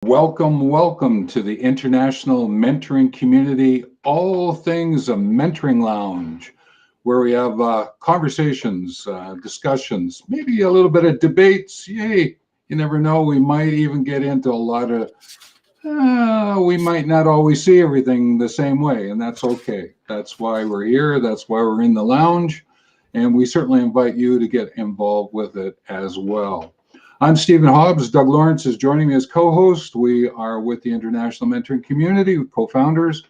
Welcome to the International Mentoring Community, all things a mentoring lounge, where we have conversations, discussions, maybe a little bit of debates. Yay, you never know. We might even get into a lot of, we might not always see everything the same way, and that's okay. That's why we're here. That's why we're in the lounge. And we certainly invite you to get involved with it as well. I'm Stephen Hobbs. Doug Lawrence is joining me as co-host. We are with the International Mentoring Community, co-founders.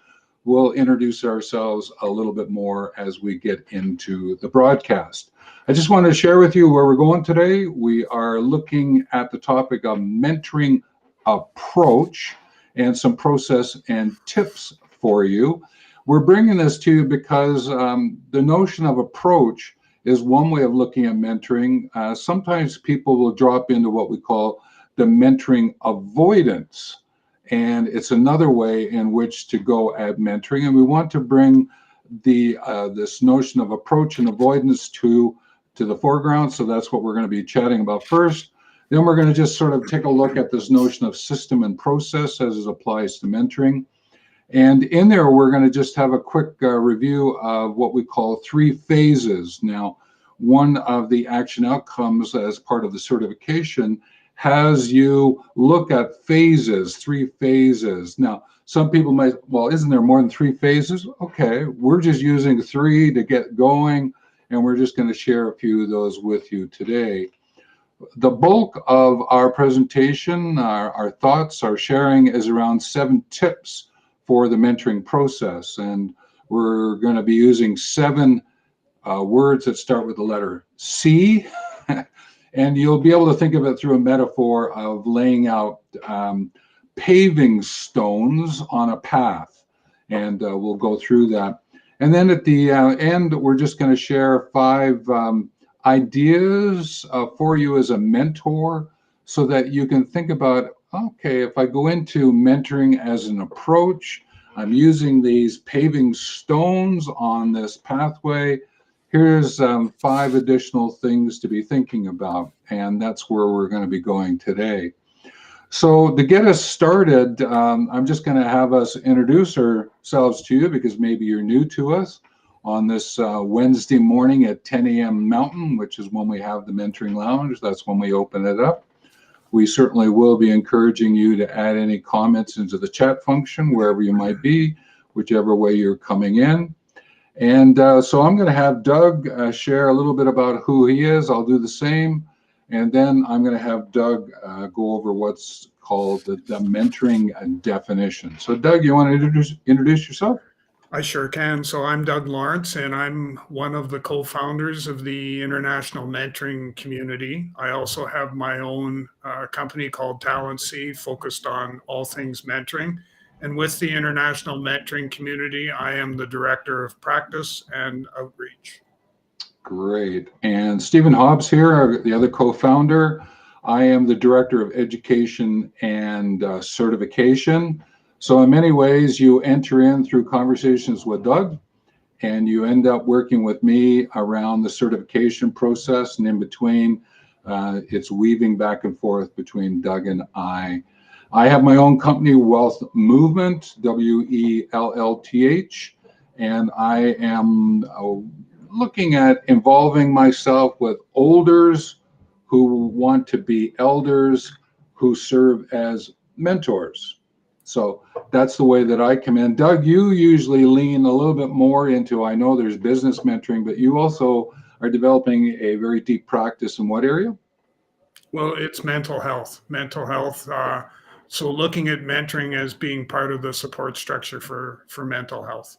We'll introduce ourselves a little bit more as we get into the broadcast. I just wanted to share with you where we're going today. We are looking at the topic of mentoring approach and some process and tips for you. We're bringing this to you because the notion of approach is one way of looking at mentoring. Sometimes people will drop into what we call the mentoring avoidance, and it's another way in which to go at mentoring. And we want to bring this notion of approach and avoidance to the foreground. So that's what we're going to be chatting about first. Then we're going to just sort of take a look at this notion of system and process as it applies to mentoring. And in there, we're going to just have a quick review of what we call 3 phases. Now, one of the action outcomes as part of the certification has you look at phases, 3 phases. Now, some people might, well, isn't there more than 3 phases? Okay, we're just using 3 to get going, and we're just going to share a few of those with you today. The bulk of our presentation, our thoughts, our sharing is around 7 tips for the mentoring process, and we're going to be using 7 words that start with the letter C, and you'll be able to think of it through a metaphor of laying out paving stones on a path, and we'll go through that. And then at the end, we're just going to share 5 ideas for you as a mentor so that you can think about, okay, if I go into mentoring as an approach, I'm using these paving stones on this pathway. Here's 5 additional things to be thinking about, and that's where we're going to be going today. So to get us started, I'm just going to have us introduce ourselves to you because maybe you're new to us on this Wednesday morning at 10 a.m. Mountain, which is when we have the Mentoring Lounge. That's when we open it up. We certainly will be encouraging you to add any comments into the chat function, wherever you might be, whichever way you're coming in. And so I'm going to have Doug share a little bit about who he is. I'll do the same. And then I'm going to have Doug go over what's called the mentoring definition. So Doug, you want to introduce yourself? I sure can. So I'm Doug Lawrence, and I'm one of the co-founders of the International Mentoring Community. I also have my own company called Talent C, focused on all things mentoring. And with the International Mentoring Community, I am the Director of Practice and Outreach. Great. And Stephen Hobbs here, the other co-founder. I am the Director of Education and Certification. So in many ways, you enter in through conversations with Doug, and you end up working with me around the certification process, and in between, it's weaving back and forth between Doug and I. I have my own company, Wealth Movement, WELLTH, and I am looking at involving myself with olders who want to be elders who serve as mentors. So that's the way that I come in. Doug, you usually lean a little bit more into, I know there's business mentoring, but you also are developing a very deep practice in what area? Well, it's mental health. So looking at mentoring as being part of the support structure for mental health.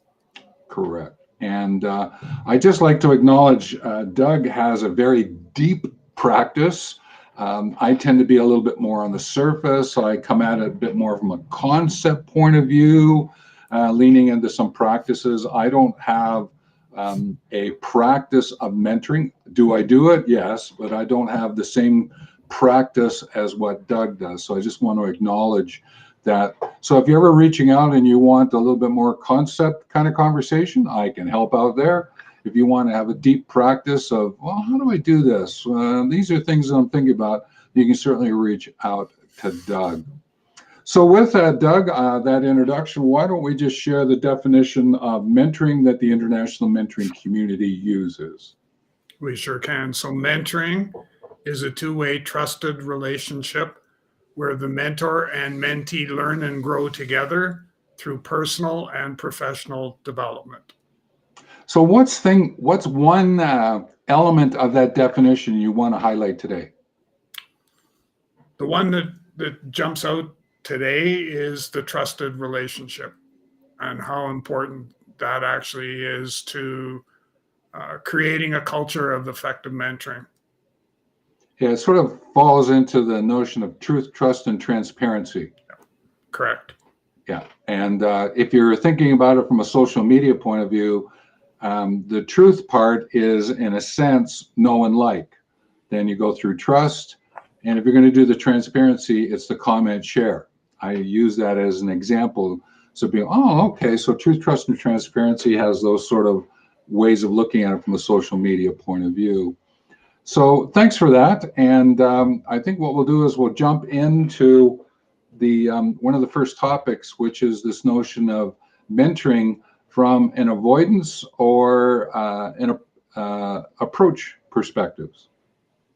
Correct. And I just like to acknowledge Doug has a very deep practice. I tend to be a little bit more on the surface. So I come at it a bit more from a concept point of view, leaning into some practices. I don't have a practice of mentoring. Do I do it? Yes, but I don't have the same practice as what Doug does. So I just want to acknowledge that. So if you're ever reaching out and you want a little bit more concept kind of conversation, I can help out there. If you want to have a deep practice of, well, how do I do this? These are things that I'm thinking about. You can certainly reach out to Doug. So with that, Doug, that introduction, why don't we just share the definition of mentoring that the international mentoring community uses? We sure can. So, mentoring is a two-way trusted relationship where the mentor and mentee learn and grow together through personal and professional development. So what's one element of that definition you want to highlight today? The one that jumps out today is the trusted relationship and how important that actually is to creating a culture of effective mentoring. Yeah, it sort of falls into the notion of truth, trust, and transparency. Correct. Yeah, and if you're thinking about it from a social media point of view, the truth part is, in a sense, know and like. Then you go through trust, and if you're going to do the transparency, it's the comment share. I use that as an example. So being, oh, okay, so truth, trust, and transparency has those sort of ways of looking at it from a social media point of view. So thanks for that. And I think what we'll do is we'll jump into the one of the first topics, which is this notion of mentoring from an avoidance or an approach perspectives.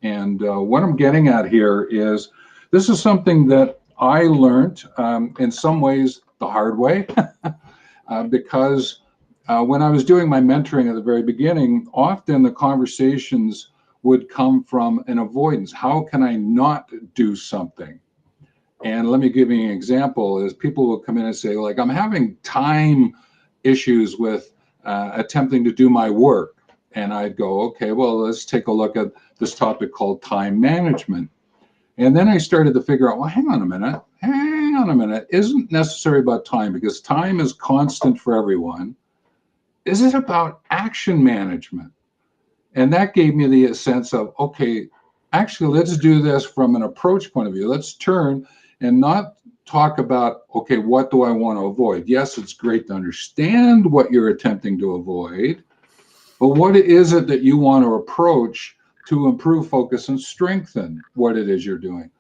And what I'm getting at here is this is something that I learned in some ways the hard way because when I was doing my mentoring at the very beginning, often the conversations would come from an avoidance. How can I not do something? And let me give you an example is people will come in and say, like, I'm having time issues with attempting to do my work. And I'd go, okay, well, let's take a look at this topic called time management. And then I started to figure out, well, hang on a minute. Isn't necessary about time because time is constant for everyone. Is it about action management? And that gave me the sense of, okay, actually, let's do this from an approach point of view. Let's turn and not talk about, okay, what do I want to avoid? Yes, it's great to understand what you're attempting to avoid, but what is it that you want to approach to improve focus and strengthen what it is you're doing?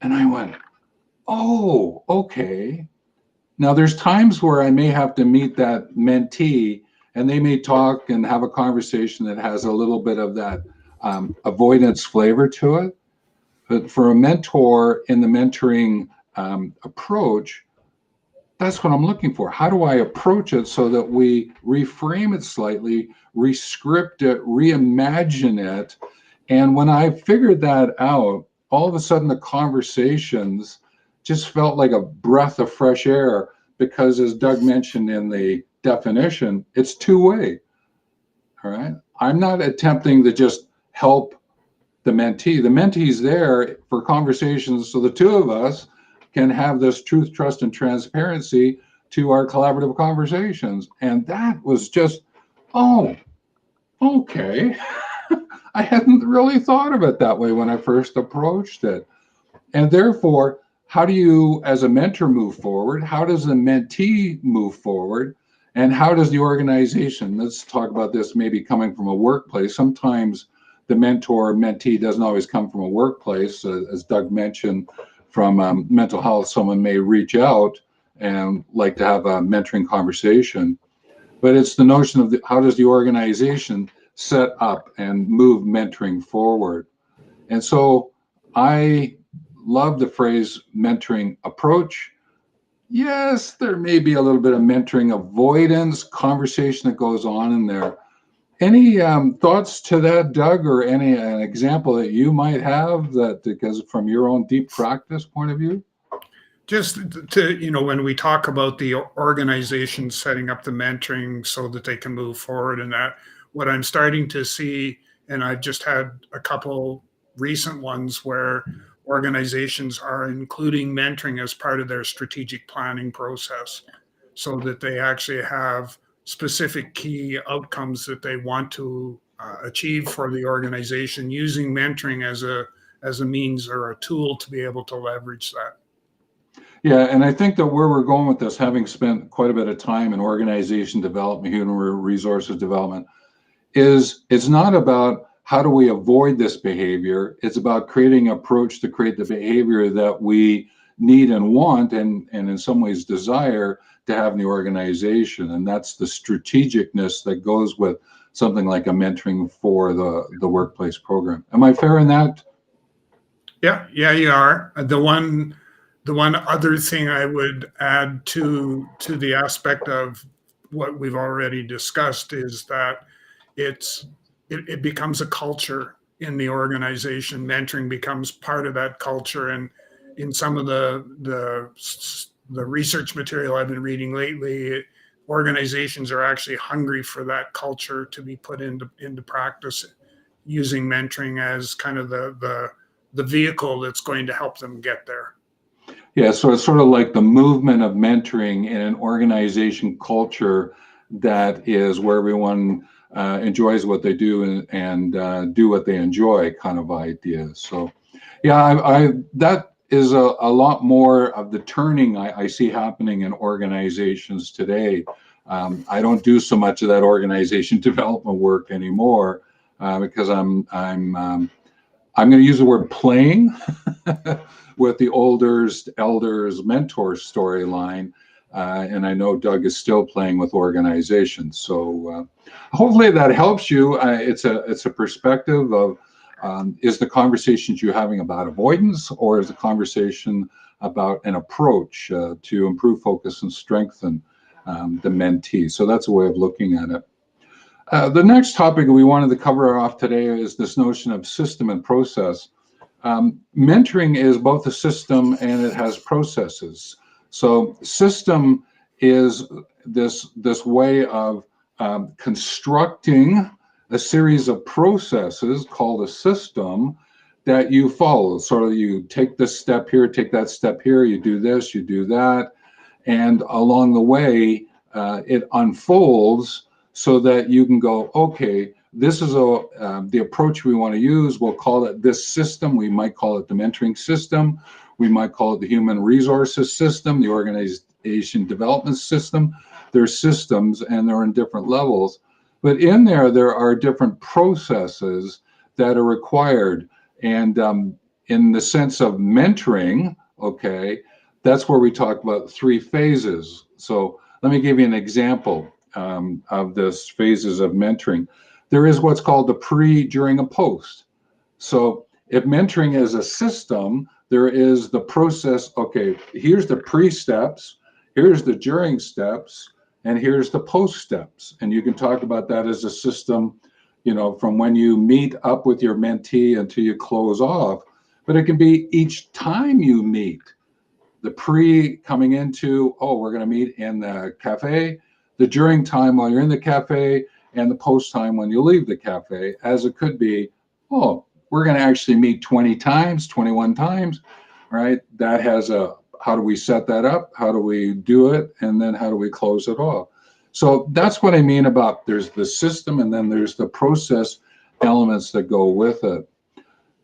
And I went, oh, okay. Now, there's times where I may have to meet that mentee and they may talk and have a conversation that has a little bit of that avoidance flavor to it. But for a mentor in the mentoring approach, that's what I'm looking for. How do I approach it so that we reframe it slightly, rescript it, reimagine it? And when I figured that out, all of a sudden the conversations just felt like a breath of fresh air because, as Doug mentioned in the definition, it's two-way. All right. I'm not attempting to just help the mentee. The mentee's there for conversations so the two of us can have this truth, trust, and transparency to our collaborative conversations. And that was just, oh, okay. I hadn't really thought of it that way when I first approached it. And therefore, how do you, as a mentor, move forward? How does the mentee move forward? And how does the organization, let's talk about this maybe coming from a workplace. Sometimes the mentor mentee doesn't always come from a workplace. As Doug mentioned, from mental health, someone may reach out and like to have a mentoring conversation. But it's the notion of how does the organization set up and move mentoring forward? And so I love the phrase mentoring approach. Yes, there may be a little bit of mentoring avoidance, conversation that goes on in there. Any thoughts to that, Doug, or any an example that you might have that because from your own deep practice point of view? Just to, when we talk about the organization setting up the mentoring so that they can move forward and that, what I'm starting to see, and I've just had a couple recent ones where organizations are including mentoring as part of their strategic planning process so that they actually have specific key outcomes that they want to achieve for the organization using mentoring as a means or a tool to be able to leverage that. Yeah, and I think that where we're going with this, having spent quite a bit of time in organization development, human resources development, is it's not about how do we avoid this behavior. It's about creating an approach to create the behavior that we need and want, and in some ways desire to have in the organization. And that's the strategicness that goes with something like a mentoring for the workplace program. Am I fair in that? Yeah, you are. The one other thing I would add to the aspect of what we've already discussed is that it becomes a culture in the organization. Mentoring becomes part of that culture, and in some of the research material I've been reading lately, organizations are actually hungry for that culture to be put into practice, using mentoring as kind of the vehicle that's going to help them get there. Yeah, so it's sort of like the movement of mentoring in an organization culture that is where everyone enjoys what they do and do what they enjoy kind of idea. So, yeah, I that is a lot more of the turning I see happening in organizations today. I don't do so much of that organization development work anymore because I'm going to use the word playing with the elders mentors storyline. And I know Doug is still playing with organizations. So hopefully that helps you. It's a perspective of is the conversations you're having about avoidance, or is the conversation about an approach to improve focus and strengthen the mentee? So that's a way of looking at it. The next topic we wanted to cover off today is this notion of system and process. Mentoring is both a system and it has processes. So system is this way of constructing a series of processes called a system that you follow. Sort of you take this step here, take that step here, you do this, you do that, and along the way it unfolds so that you can go, okay, this is the approach we want to use. We'll call it this system. We might call it the mentoring system. We might call it the human resources system, the organization development system. There's systems and they're in different levels. But in there are different processes that are required. And in the sense of mentoring, okay, that's where we talk about 3 phases. So let me give you an example of this phases of mentoring. There is what's called the pre, during, and post. So if mentoring is a system, there is the process. Okay, here's the pre steps, here's the during steps, and here's the post steps. And you can talk about that as a system, from when you meet up with your mentee until you close off. But it can be each time you meet. The pre coming into, oh, we're going to meet in the cafe, the during time while you're in the cafe, and the post time when you leave the cafe, as it could be, oh, we're going to actually meet 20 times, 21 times, right? That has how do we set that up? How do we do it? And then how do we close it off? So that's what I mean about there's the system and then there's the process elements that go with it.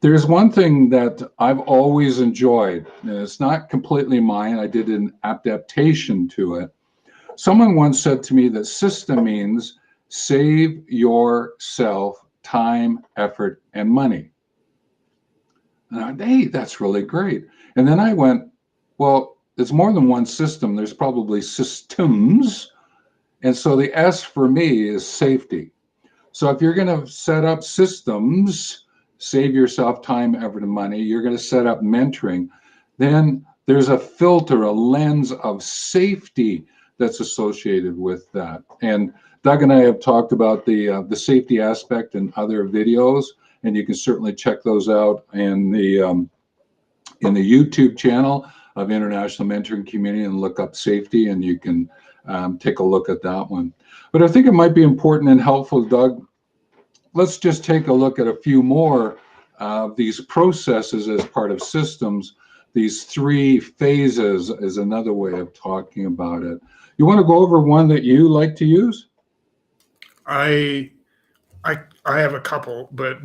There's one thing that I've always enjoyed, and it's not completely mine. I did an adaptation to it. Someone once said to me that system means save yourself time, effort, and money. And I went, hey, that's really great. And then I went, well, it's more than one system. There's probably systems. And so the S for me is safety. So if you're going to set up systems, save yourself time, effort, and money, you're going to set up mentoring, then there's a filter, a lens of safety that's associated with that. And Doug and I have talked about the safety aspect in other videos, and you can certainly check those out in the YouTube channel of International Mentoring Community and look up safety, and you can take a look at that one. But I think it might be important and helpful, Doug. Let's just take a look at a few more of these processes as part of systems. These 3 phases is another way of talking about it. You want to go over one that you like to use? I have a couple, but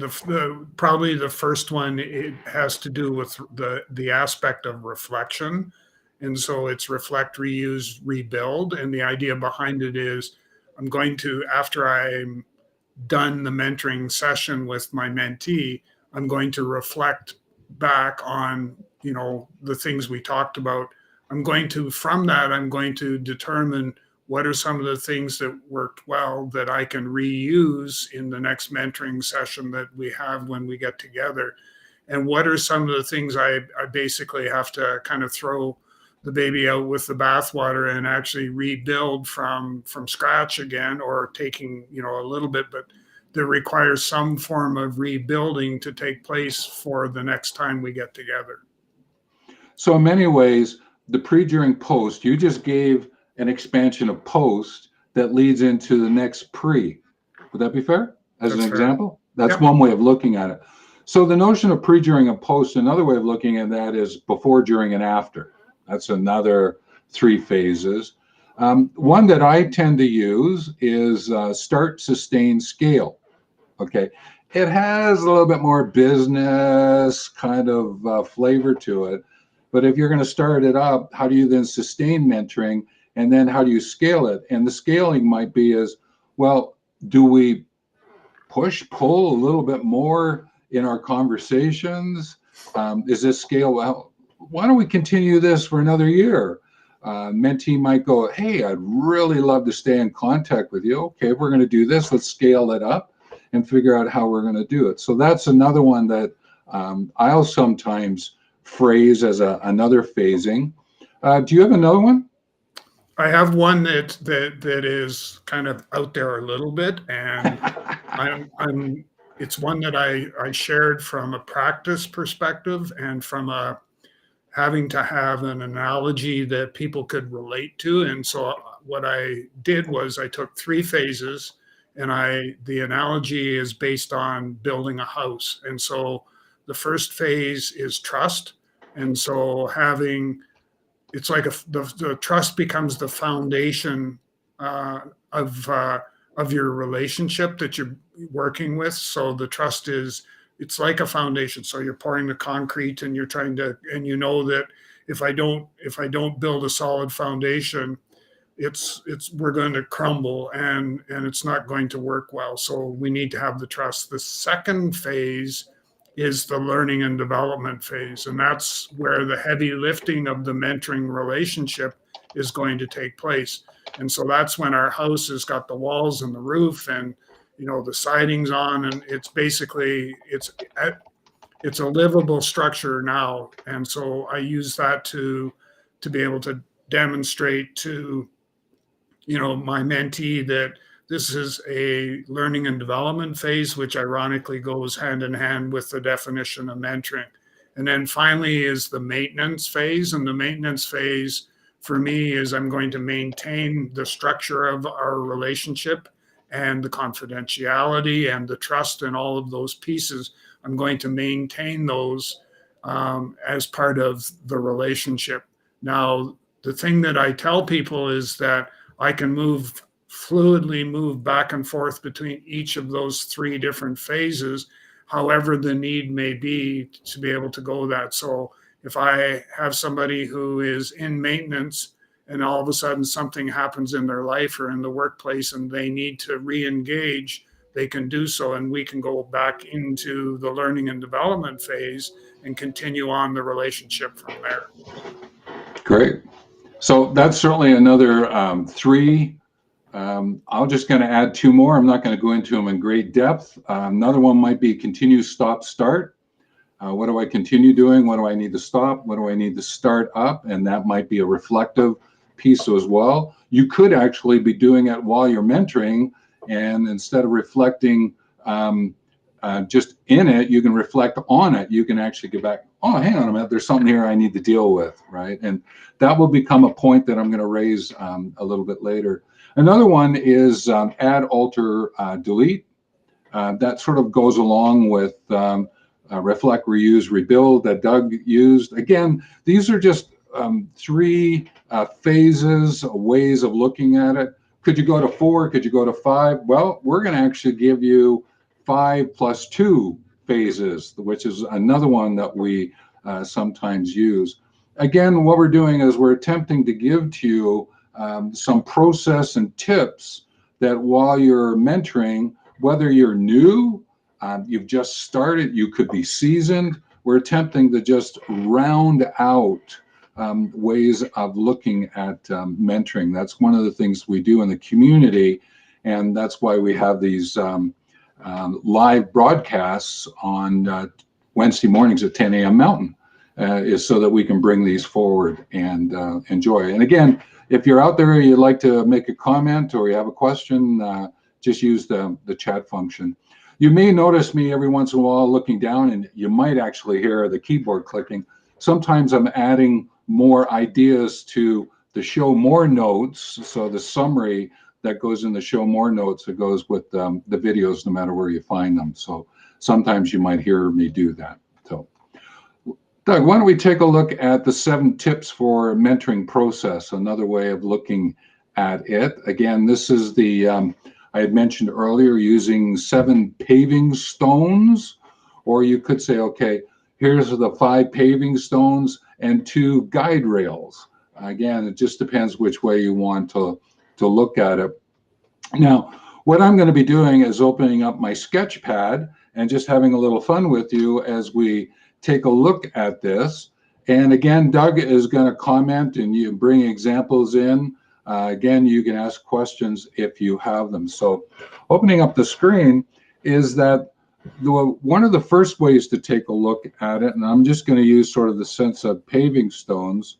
probably the first one, it has to do with the aspect of reflection. And so it's reflect, reuse, rebuild. And the idea behind it is I'm going to, after I'm done the mentoring session with my mentee, I'm going to reflect back on, the things we talked about. From that, I'm going to determine what are some of the things that worked well that I can reuse in the next mentoring session that we have when we get together. And what are some of the things I basically have to kind of throw the baby out with the bathwater and actually rebuild from scratch again, or taking, a little bit, but that requires some form of rebuilding to take place for the next time we get together. So in many ways, the pre, during, post, you just gave an expansion of post that leads into the next pre. Would that be fair? As an example? That's one way of looking at it. So the notion of pre, during, and post, another way of looking at that is before, during, and after. That's another 3 phases. One that I tend to use is start, sustain, scale. Okay. It has a little bit more business kind of flavor to it. But if you're going to start it up, how do you then sustain mentoring? And then how do you scale it? And the scaling might be as, well, do we push, pull a little bit more in our conversations? Is this scale, well, why don't we continue this for another year? Mentee might go, hey, I'd really love to stay in contact with you. Okay, if we're going to do this, let's scale it up and figure out how we're going to do it. So that's another one that I'll sometimes phrase as another phasing. Do you have another one? I have one that is kind of out there a little bit, and it's one that I shared from a practice perspective and from having to have an analogy that people could relate to. And so what I did was I took 3 phases, and the analogy is based on building a house. And so the first phase is trust. And so it's like the trust becomes the foundation of your relationship that you're working with. So the trust it's like a foundation. So you're pouring the concrete, and you're trying to, and you know that if I don't build a solid foundation, we're going to crumble, and it's not going to work well. So we need to have the trust. The second phase is the learning and development phase. And that's where the heavy lifting of the mentoring relationship is going to take place. And so that's when our house has got the walls and the roof and, the siding's on, and it's basically, it's a livable structure now. And so I use that to be able to demonstrate to, my mentee that this is a learning and development phase, which ironically goes hand in hand with the definition of mentoring. And then finally is the maintenance phase. And the maintenance phase for me is I'm going to maintain the structure of our relationship and the confidentiality and the trust and all of those pieces. I'm going to maintain those as part of the relationship. Now, the thing that I tell people is that I can fluidly move back and forth between each of those 3 different phases, however the need may be to be able to go that. So if I have somebody who is in maintenance and all of a sudden something happens in their life or in the workplace and they need to re-engage, they can do so, and we can go back into the learning and development phase and continue on the relationship from there. Great. So that's certainly another 3. I'm just going to add 2 more. I'm not going to go into them in great depth. Another one might be continue, stop, start. What do I continue doing? What do I need to stop? What do I need to start up? And that might be a reflective piece as well. You could actually be doing it while you're mentoring, and instead of reflecting just in it, you can reflect on it. You can actually get back, oh, hang on a minute, there's something here I need to deal with, right? And that will become a point that I'm going to raise a little bit later. Another one is add, alter, delete. That sort of goes along with reflect, reuse, rebuild that Doug used. Again, these are just 3 phases, ways of looking at it. Could you go to 4? Could you go to 5? Well, we're going to actually give you 5 plus 2 phases, which is another one that we sometimes use. Again, what we're doing is we're attempting to give to you some process and tips that while you're mentoring, whether you're new, you've just started, you could be seasoned, we're attempting to just round out ways of looking at mentoring. That's one of the things we do in the community, and that's why we have these live broadcasts on Wednesday mornings at 10 a.m. Mountain, is so that we can bring these forward and enjoy. And again, if you're out there, you'd like to make a comment or you have a question, just use the chat function. You may notice me every once in a while looking down, and you might actually hear the keyboard clicking. Sometimes I'm adding more ideas to the show more notes, so the summary that goes in the show more notes that goes with the videos, no matter where you find them. So sometimes you might hear me do that. So Doug, why don't we take a look at the 7 tips for mentoring process, another way of looking at it. Again, this is the, I had mentioned earlier, using 7 paving stones, or you could say, okay, here's the 5 paving stones and 2 guide rails. Again, it just depends which way you want to look at it. Now, what I'm going to be doing is opening up my sketch pad and just having a little fun with you as we take a look at this. And again, Doug is going to comment and you bring examples in. Again, you can ask questions if you have them. So opening up the screen is that one of the first ways to take a look at it, and I'm just going to use sort of the sense of paving stones,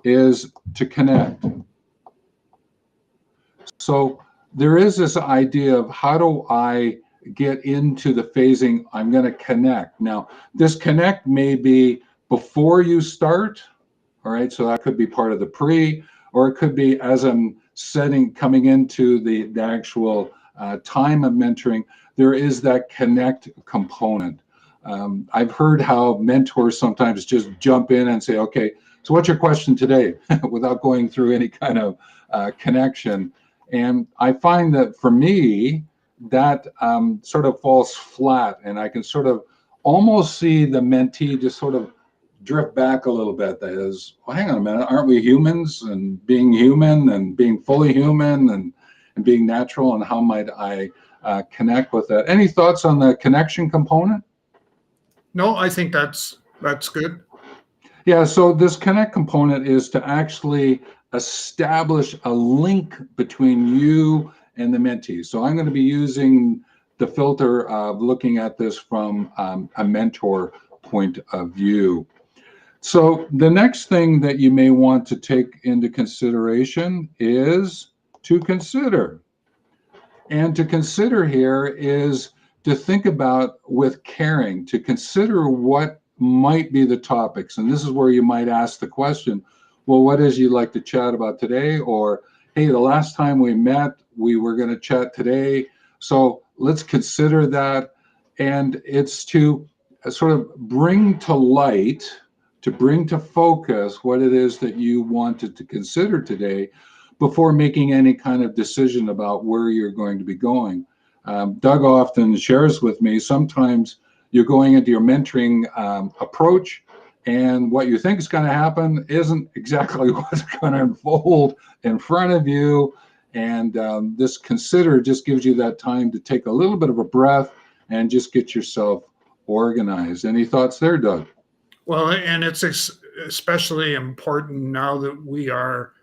is to connect. So there is this idea of how do I get into the phasing? I'm going to connect. Now, this connect may be before you start, all right? So that could be part of the pre, or it could be as I'm coming into the actual time of mentoring, there is that connect component. I've heard how mentors sometimes just jump in and say, okay, so what's your question today? Without going through any kind of connection. And I find that for me, that sort of falls flat, and I can sort of almost see the mentee just sort of drift back a little bit. That is, well, hang on a minute, aren't we humans? And being human and being fully human and being natural, and how might I connect with that? Any thoughts on the connection component? No, I think that's good. Yeah, so this connect component is to actually establish a link between you and the mentee. So I'm going to be using the filter of looking at this from a mentor point of view. So the next thing that you may want to take into consideration is to consider. And to consider here is to think about with caring, to consider what might be the topics. And this is where you might ask the question, well, what is you'd like to chat about today? Or, hey, the last time we met, we were going to chat today. So let's consider that. And it's to sort of bring to light, to bring to focus what it is that you wanted to consider today before making any kind of decision about where you're going to be going. Doug often shares with me, sometimes you're going into your mentoring approach, and what you think is going to happen isn't exactly what's going to unfold in front of you. And this consider just gives you that time to take a little bit of a breath and just get yourself organized. Any thoughts there, Doug? Well, and it's especially important now that we are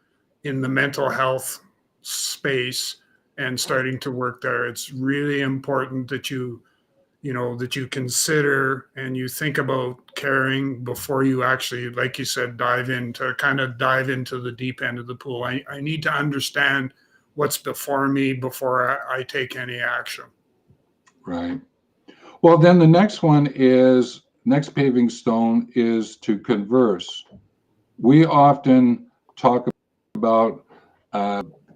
in the mental health space and starting to work there. It's really important that you consider and you think about caring before you actually, like you said, dive into the deep end of the pool. I need to understand what's before me before I take any action. Right. Well, then the next paving stone is to converse. We often talk about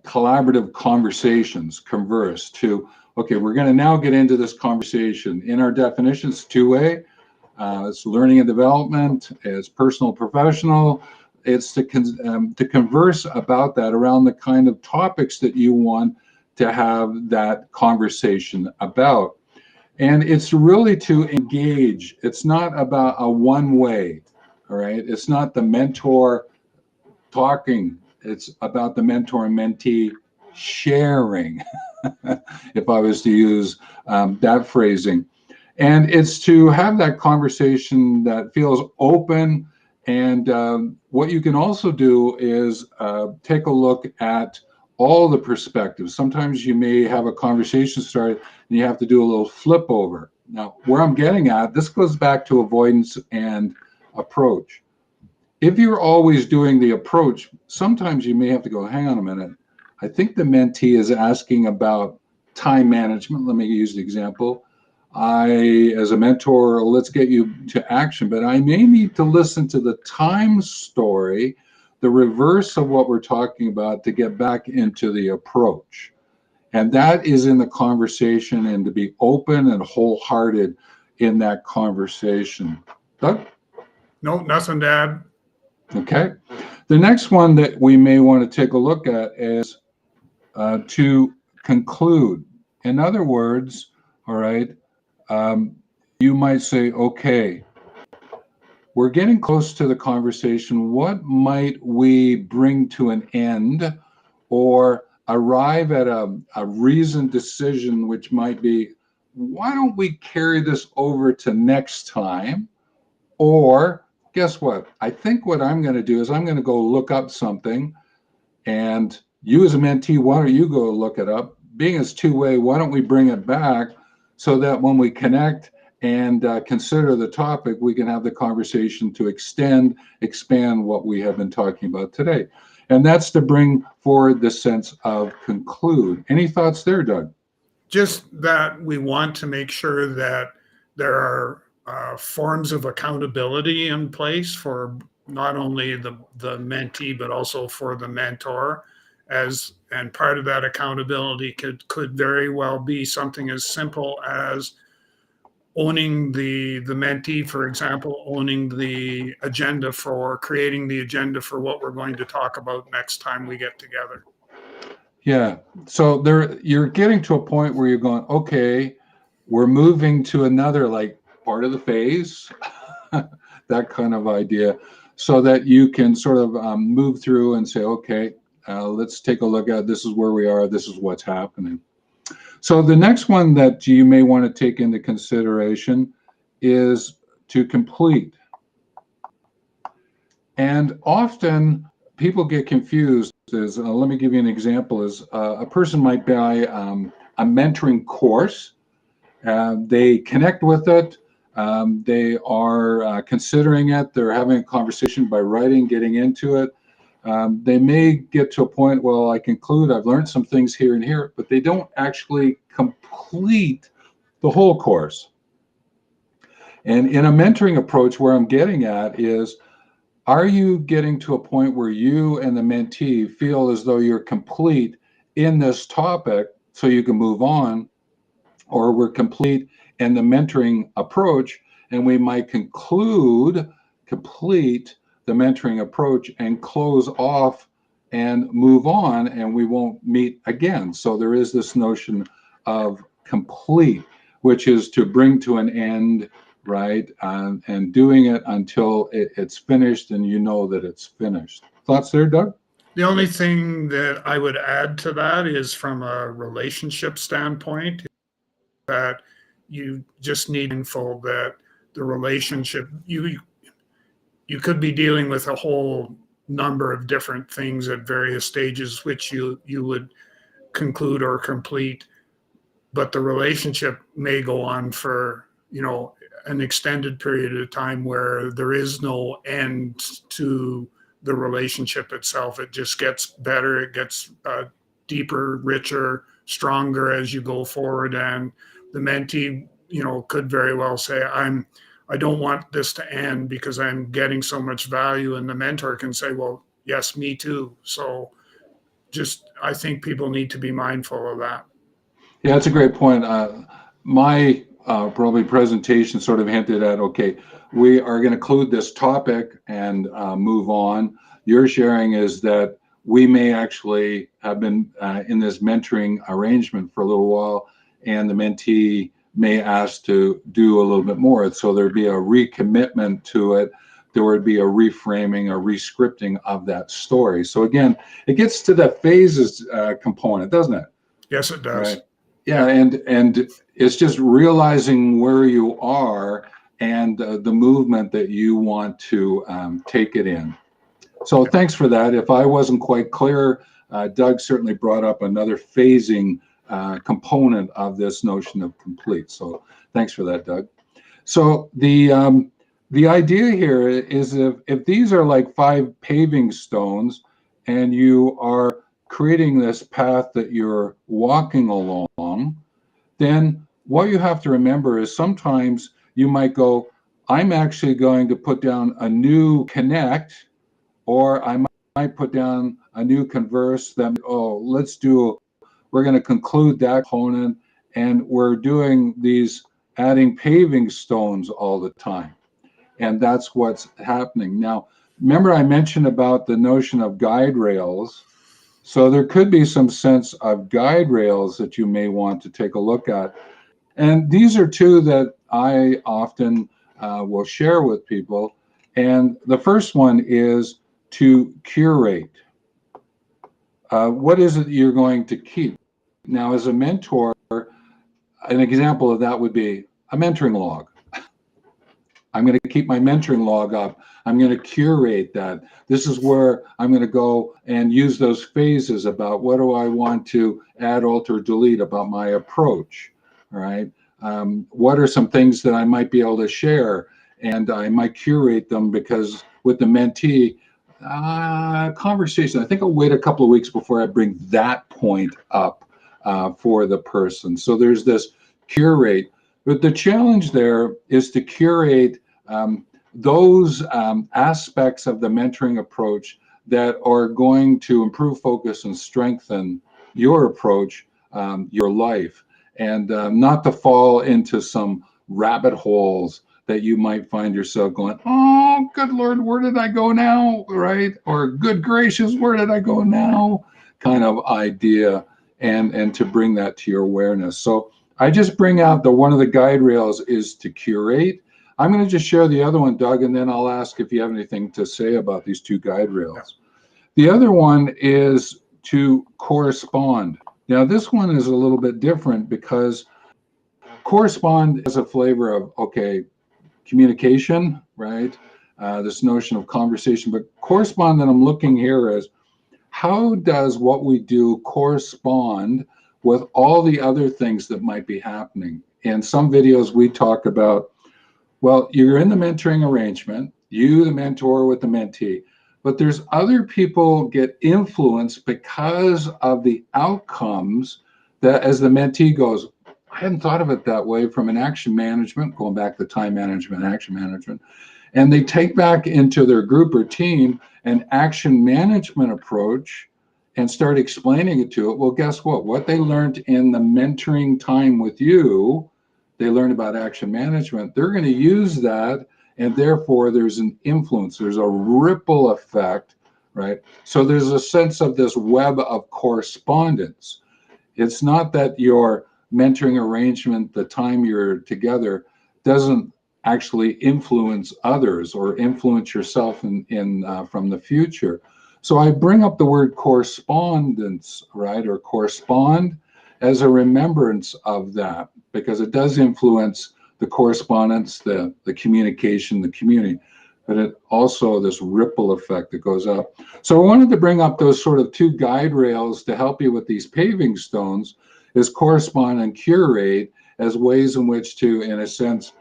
collaborative conversations, converse, to, okay, we're going to now get into this conversation. In our definitions, 2-way. It's learning and development, it's personal, professional. It's to converse about that around the kind of topics that you want to have that conversation about. And it's really to engage. It's not about a one-way, all right? It's not the mentor talking. It's about the mentor and mentee sharing, if I was to use that phrasing. And it's to have that conversation that feels open. And what you can also do is take a look at all the perspectives. Sometimes you may have a conversation started and you have to do a little flip over. Now, where I'm getting at, this goes back to avoidance and approach. If you're always doing the approach, sometimes you may have to go, hang on a minute. I think the mentee is asking about time management. Let me use the example. As a mentor, let's get you to action, but I may need to listen to the time story, the reverse of what we're talking about, to get back into the approach. And that is in the conversation, and to be open and wholehearted in that conversation. Doug? No, nothing to add. Okay. The next one that we may want to take a look at is to conclude. In other words, all right, you might say, okay, we're getting close to the conversation. What might we bring to an end or arrive at a reasoned decision, which might be, why don't we carry this over to next time? Or guess what? I think what I'm going to do is I'm going to go look up something, and you as a mentee, why don't you go look it up? Being as two-way, why don't we bring it back so that when we connect and consider the topic, we can have the conversation to expand what we have been talking about today. And that's to bring forward the sense of conclude. Any thoughts there, Doug? Just that we want to make sure that there are forms of accountability in place for not only the mentee, but also for the mentor. And part of that accountability could very well be something as simple as owning the mentee, for example, owning the agenda for creating the agenda for what we're going to talk about next time we get together. Yeah. So you're getting to a point where you're going, okay, we're moving to another like part of the phase, that kind of idea, so that you can sort of move through and say, okay, let's take a look at this is where we are, this is what's happening. So the next one that you may want to take into consideration is to complete. And often people get confused. Let me give you an example. Is a person might buy a mentoring course. They connect with it. They are considering it. They're having a conversation by writing, getting into it. They may get to a point, well, I conclude I've learned some things here and here, but they don't actually complete the whole course. And in a mentoring approach, where I'm getting at is, are you getting to a point where you and the mentee feel as though you're complete in this topic so you can move on, or we're complete in the mentoring approach and we might complete the mentoring approach and close off and move on, and we won't meet again? So there is this notion of complete, which is to bring to an end, right? And doing it until it's finished and you know that it's finished. Thoughts there, Doug? The only thing that I would add to that is from a relationship standpoint, that you just need info that the relationship, you could be dealing with a whole number of different things at various stages, which you would conclude or complete, but the relationship may go on for, an extended period of time where there is no end to the relationship itself. It just gets better. It gets deeper, richer, stronger as you go forward. And the mentee, could very well say, I don't want this to end because I'm getting so much value. And the mentor can say, well, yes, me too. So I think people need to be mindful of that. Yeah, that's a great point. My probably presentation sort of hinted at, okay, we are going to conclude this topic and move on. Your sharing is that we may actually have been in this mentoring arrangement for a little while, and the mentee may ask to do a little bit more. So there'd be a recommitment to it. There would be a reframing, a rescripting of that story. So again, it gets to the phases component, doesn't it? Yes, it does. Right. Yeah, and it's just realizing where you are and the movement that you want to take it in. So thanks for that. If I wasn't quite clear, Doug certainly brought up another phasing component of this notion of complete. So thanks for that, Doug. So the idea here is if these are like 5 paving stones and you are creating this path that you're walking along, then what you have to remember is sometimes you might go, I'm actually going to put down a new connect, or I might put down a new converse that, we're going to conclude that component, and we're doing these adding paving stones all the time. And that's what's happening. Now, remember I mentioned about the notion of guide rails. So there could be some sense of guide rails that you may want to take a look at. And these are 2 that I often will share with people. And the first one is to curate. What is it you're going to keep? Now, as a mentor, an example of that would be a mentoring log. I'm going to keep my mentoring log up. I'm going to curate that. This is where I'm going to go and use those phases about what do I want to add, alter, delete about my approach. All right. What are some things that I might be able to share? And I might curate them because with the mentee, conversation, I think I'll wait a couple of weeks before I bring that point up for the person. So there's this curate. But the challenge there is to curate those aspects of the mentoring approach that are going to improve focus and strengthen your approach, your life, and not to fall into some rabbit holes that you might find yourself going, oh, good Lord, where did I go now? Right? Or good gracious, where did I go now? Kind of idea, and to bring that to your awareness. So I just bring out the one of the guide rails is to curate. I'm going to just share the other one, Doug, and then I'll ask if you have anything to say about these 2 guide rails. The other one is to correspond. Now, this one is a little bit different because correspond has a flavor of, okay, communication, right? This notion of conversation, but correspond that I'm looking here is how does what we do correspond with all the other things that might be happening? In some videos, we talk about, well, you're in the mentoring arrangement, you, the mentor with the mentee, but there's other people get influenced because of the outcomes that as the mentee goes, I hadn't thought of it that way from an action management, going back to time management, action management, and they take back into their group or team an action management approach and start explaining it to it. Well, guess what? What they learned in the mentoring time with you, they learned about action management. They're going to use that, and therefore there's an influence. There's a ripple effect, right? So there's a sense of this web of correspondence. It's not that your mentoring arrangement, the time you're together, doesn't actually influence others or influence yourself in from the future. So I bring up the word correspondence, right, or correspond as a remembrance of that, because it does influence the correspondence, the communication, the community, but it also this ripple effect that goes up. So I wanted to bring up those sort of 2 guide rails to help you with these paving stones, is correspond and curate as ways in which to, in a sense,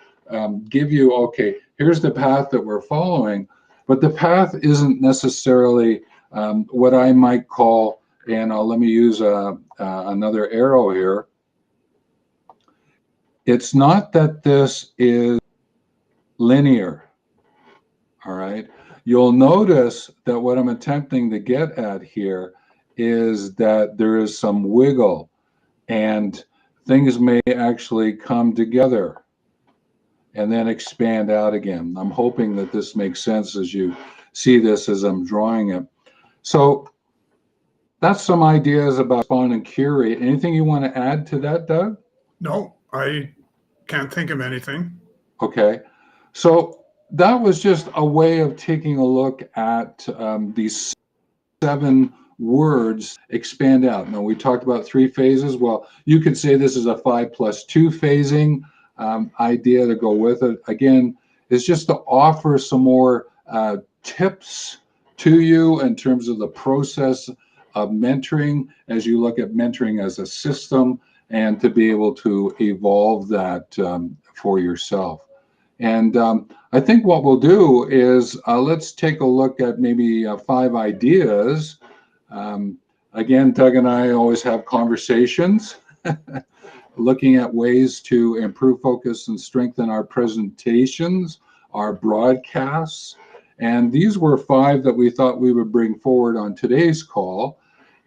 give you, okay, here's the path that we're following, but the path isn't necessarily what I might call, and let me use another arrow here. It's not that this is linear, all right? You'll notice that what I'm attempting to get at here is that there is some wiggle and things may actually come together and then expand out again. I'm hoping that this makes sense as you see this as I'm drawing it. So that's some ideas about spawn and curate. Anything you want to add to that, Doug? No, I can't think of anything. Okay. So that was just a way of taking a look at these 7 words expand out. Now, we talked about 3 phases. Well, you could say this is a 5+2 phasing idea to go with it. Again, it's just to offer some more tips to you in terms of the process of mentoring as you look at mentoring as a system, and to be able to evolve that for yourself. And I think what we'll do is let's take a look at maybe 5 ideas. Again, Doug and I always have conversations looking at ways to improve focus and strengthen our presentations, our broadcasts. And these were 5 that we thought we would bring forward on today's call.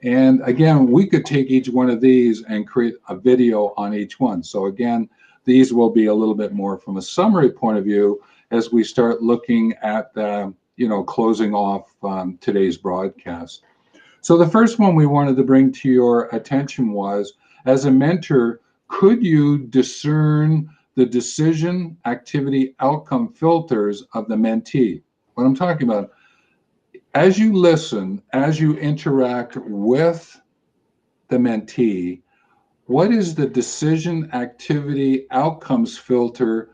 And again, we could take each one of these and create a video on each one. So again, these will be a little bit more from a summary point of view as we start looking at, closing off today's broadcast. So the first one we wanted to bring to your attention was, as a mentor, could you discern the decision, activity, outcome filters of the mentee? What I'm talking about, as you listen, as you interact with the mentee, what is the decision, activity, outcomes filter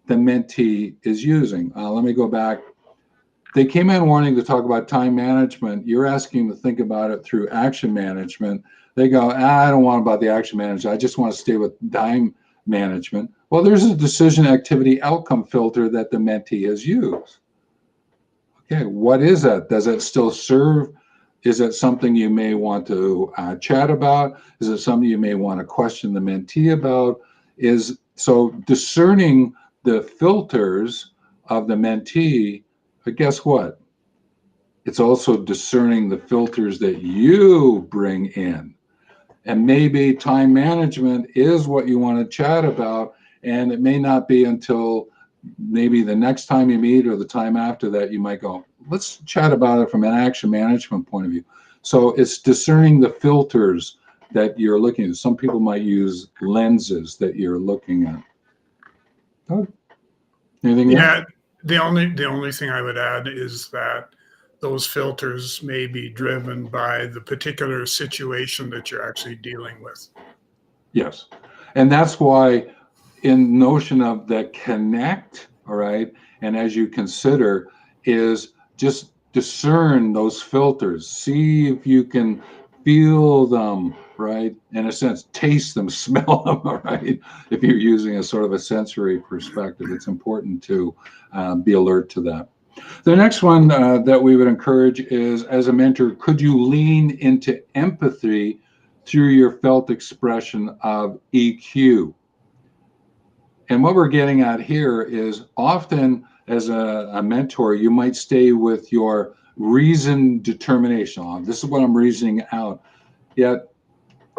the mentee is using? Let me go back. They came in wanting to talk about time management. You're asking them to think about it through action management. They go, I don't want about the action management. I just want to stay with time management. Well, there's a decision, activity, outcome filter that the mentee has used. Okay, what is that? Does it still serve? Is it something you may want to chat about? Is it something you may want to question the mentee about? So discerning the filters of the mentee, but guess what? It's also discerning the filters that you bring in. And maybe time management is what you want to chat about, and it may not be until maybe the next time you meet or the time after that you might go, let's chat about it from an action management point of view. So it's discerning the filters that you're looking at. Some people might use lenses that you're looking at. Oh, anything Yeah, the only thing I would add is that those filters may be driven by the particular situation that you're actually dealing with. Yes. And that's why in notion of the connect, all right, and as you consider, is just discern those filters. See if you can feel them, right? In a sense, taste them, smell them, all right? If you're using a sort of a sensory perspective, it's important to be alert to that. The next one that we would encourage is, as a mentor, could you lean into empathy through your felt expression of EQ? And what we're getting at here is often as a mentor, you might stay with your reasoned determination on this is what I'm reasoning out. Yet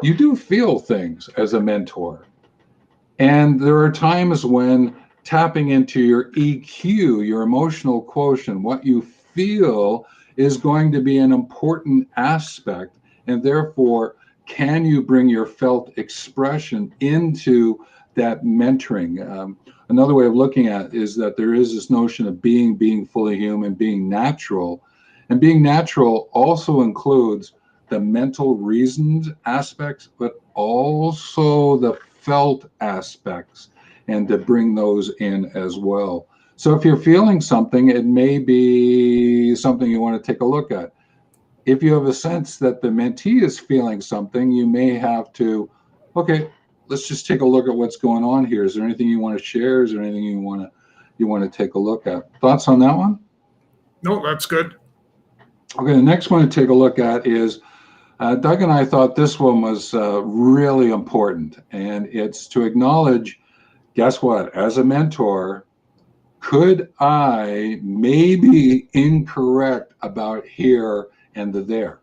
you do feel things as a mentor. And there are times when tapping into your EQ, your emotional quotient, what you feel is going to be an important aspect. And therefore, can you bring your felt expression into that mentoring? Another way of looking at it is that there is this notion of being fully human, being natural. And being natural also includes the mental reasoned aspects, but also the felt aspects, and to bring those in as well. So if you're feeling something, it may be something you want to take a look at. If you have a sense that the mentee is feeling something, you may have to, okay, let's just take a look at what's going on here. Is there anything you want to share? Is there anything you want to take a look at? Thoughts on that one? No, that's good. Okay, the next one to take a look at is, Doug and I thought this one was really important, and it's to acknowledge, guess what, as a mentor, could I maybe incorrect about here and the there?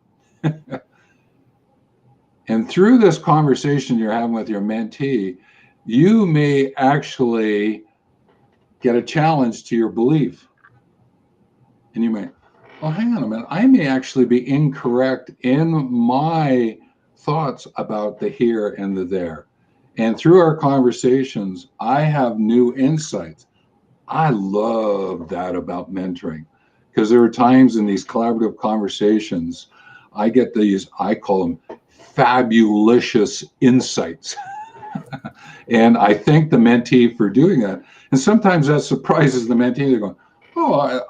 And through this conversation you're having with your mentee, you may actually get a challenge to your belief. And you may, well, hang on a minute, I may actually be incorrect in my thoughts about the here and the there. And through our conversations, I have new insights. I love that about mentoring, because there are times in these collaborative conversations I get these, I call them fabulous insights. And I thank the mentee for doing that. And sometimes that surprises the mentee. They're going, oh,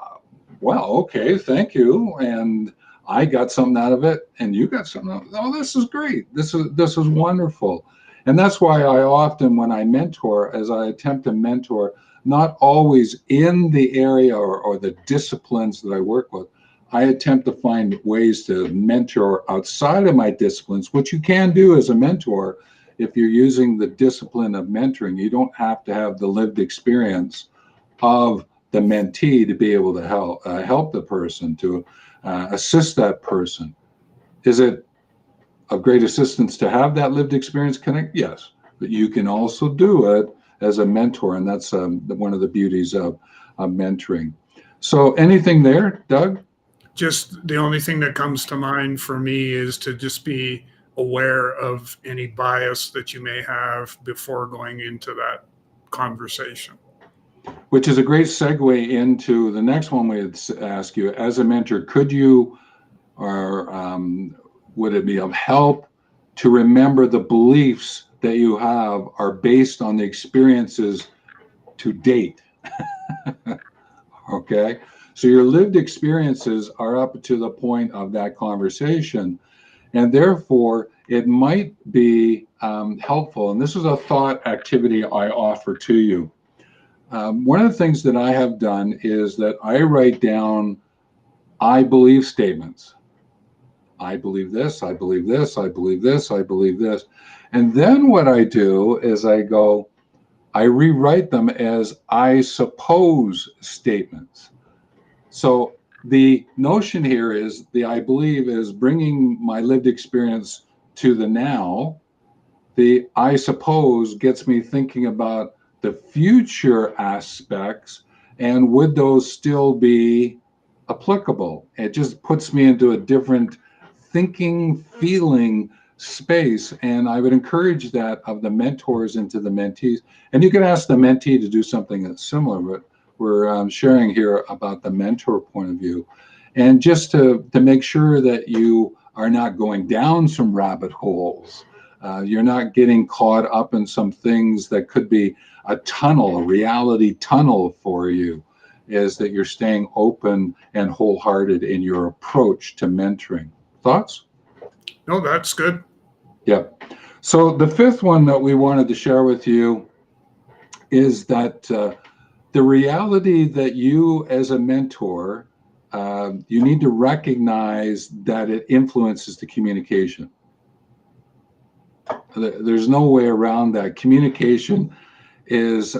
well, okay, thank you. And I got something out of it, and you got something out of it. Oh, this is great. This is wonderful. And that's why I often, when I mentor, as I attempt to mentor, not always in the area or the disciplines that I work with, I attempt to find ways to mentor outside of my disciplines, which you can do as a mentor. If you're using the discipline of mentoring, you don't have to have the lived experience of the mentee to be able to help the person, to assist that person. Is it of great assistance to have that lived experience connect? Yes, but you can also do it as a mentor, and that's one of the beauties of mentoring. So anything there, Doug? Just the only thing that comes to mind for me is to just be aware of any bias that you may have before going into that conversation. Which is a great segue into the next one we'd ask you. As a mentor, could you, or would it be of help to remember the beliefs that you have are based on the experiences to date? Okay, so your lived experiences are up to the point of that conversation, and therefore it might be helpful. And this is a thought activity I offer to you. One of the things that I have done is that I write down I believe statements. I believe this, I believe this, I believe this, I believe this. And then what I do is I rewrite them as I suppose statements. So the notion here is the I believe is bringing my lived experience to the now. The I suppose gets me thinking about the future aspects, and would those still be applicable? It just puts me into a different thinking, feeling space. And I would encourage that of the mentors into the mentees. And you can ask the mentee to do something that's similar, but we're sharing here about the mentor point of view. And just to make sure that you are not going down some rabbit holes. You're not getting caught up in some things that could be a tunnel, a reality tunnel for you, is that you're staying open and wholehearted in your approach to mentoring. Thoughts? No, that's good. Yep. So the fifth one that we wanted to share with you is that the reality that you as a mentor, you need to recognize that it influences the communication. There's no way around that. Communication is,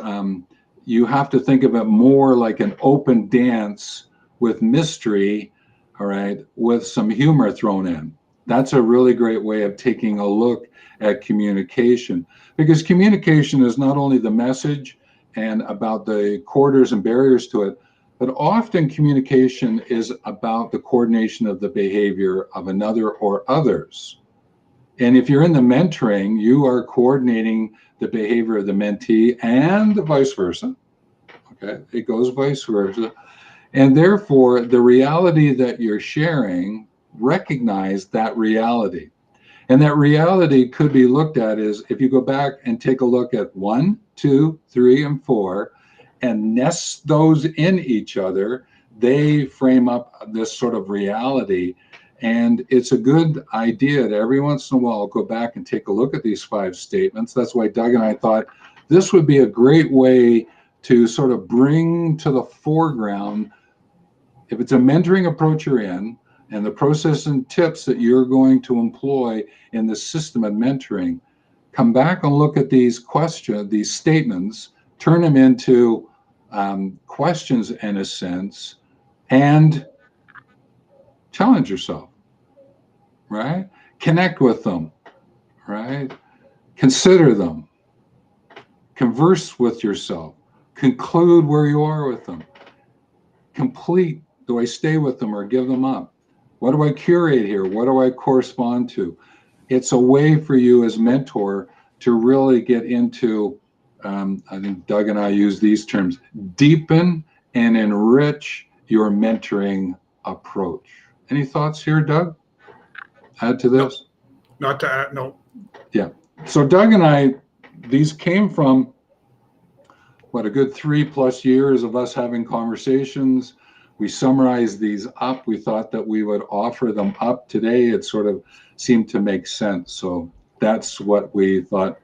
you have to think of it more like an open dance with mystery, all right, with some humor thrown in. That's a really great way of taking a look at communication, because communication is not only the message and about the quarters and barriers to it, but often communication is about the coordination of the behavior of another or others. And if you're in the mentoring, you are coordinating the behavior of the mentee and vice versa. Okay, it goes vice versa. And therefore, the reality that you're sharing, recognize that reality. And that reality could be looked at as, if you go back and take a look at 1, 2, 3, and 4, and nest those in each other, they frame up this sort of reality. And it's a good idea to every once in a while go back and take a look at these 5 statements. That's why Doug and I thought this would be a great way to sort of bring to the foreground, if it's a mentoring approach you're in, and the process and tips that you're going to employ in the system of mentoring, come back and look at these questions, these statements, turn them into questions in a sense, and challenge yourself, right? Connect with them, right? Consider them. Converse with yourself. Conclude where you are with them. Complete, do I stay with them or give them up? What do I curate here? What do I correspond to? It's a way for you as mentor to really get into, I think Doug and I use these terms, deepen and enrich your mentoring approach. Any thoughts here, Doug? add to No. this? Not to add, no. Yeah. So Doug and I, these came from what, a good 3+ years of us having conversations. We summarized these up. We thought that we would offer them up today. It sort of seemed to make sense. So that's what we thought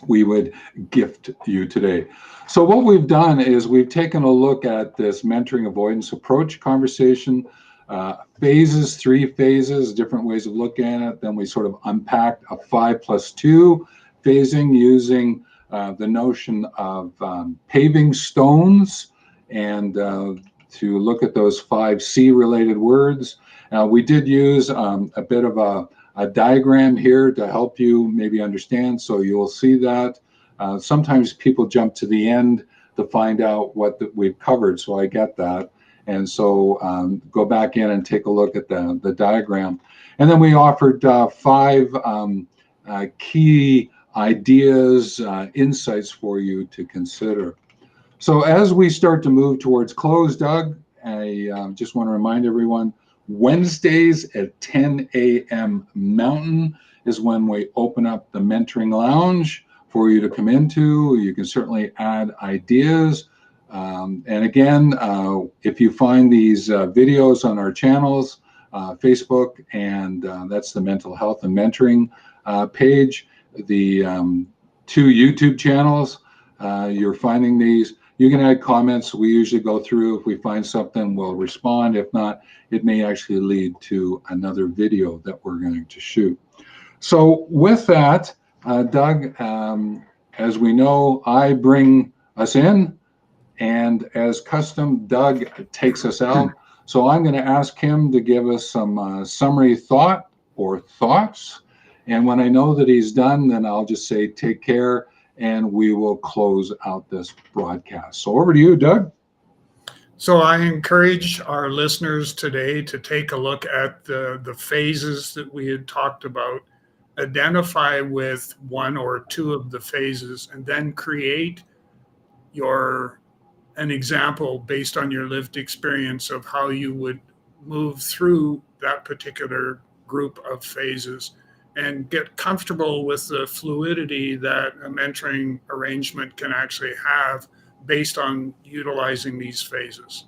we would gift you today. So what we've done is we've taken a look at this mentoring avoidance approach conversation, phases, 3 phases, different ways of looking at it. Then we sort of unpacked a 5+2 phasing using the notion of paving stones and to look at those 5 C related words. We did use a bit of a diagram here to help you maybe understand, so you'll see that. Sometimes people jump to the end to find out what we've covered, so I get that. And so go back in and take a look at the diagram. And then we offered 5 key ideas, insights for you to consider. So as we start to move towards close, Doug, I just want to remind everyone, Wednesdays at 10 a.m. Mountain is when we open up the mentoring lounge for you to come into. You can certainly add ideas. And again, if you find these videos on our channels, Facebook, and that's the mental health and mentoring page, the 2 YouTube channels, you're finding these. You can add comments. We usually go through. If we find something, we'll respond. If not, it may actually lead to another video that we're going to shoot. So with that, Doug, as we know, I bring us in, and as custom, Doug takes us out. So I'm going to ask him to give us some summary thought or thoughts. And when I know that he's done, then I'll just say, take care, and we will close out this broadcast. So over to you, Doug. So I encourage our listeners today to take a look at the phases that we had talked about, identify with 1 or 2 of the phases, and then create an example based on your lived experience of how you would move through that particular group of phases and get comfortable with the fluidity that a mentoring arrangement can actually have based on utilizing these phases.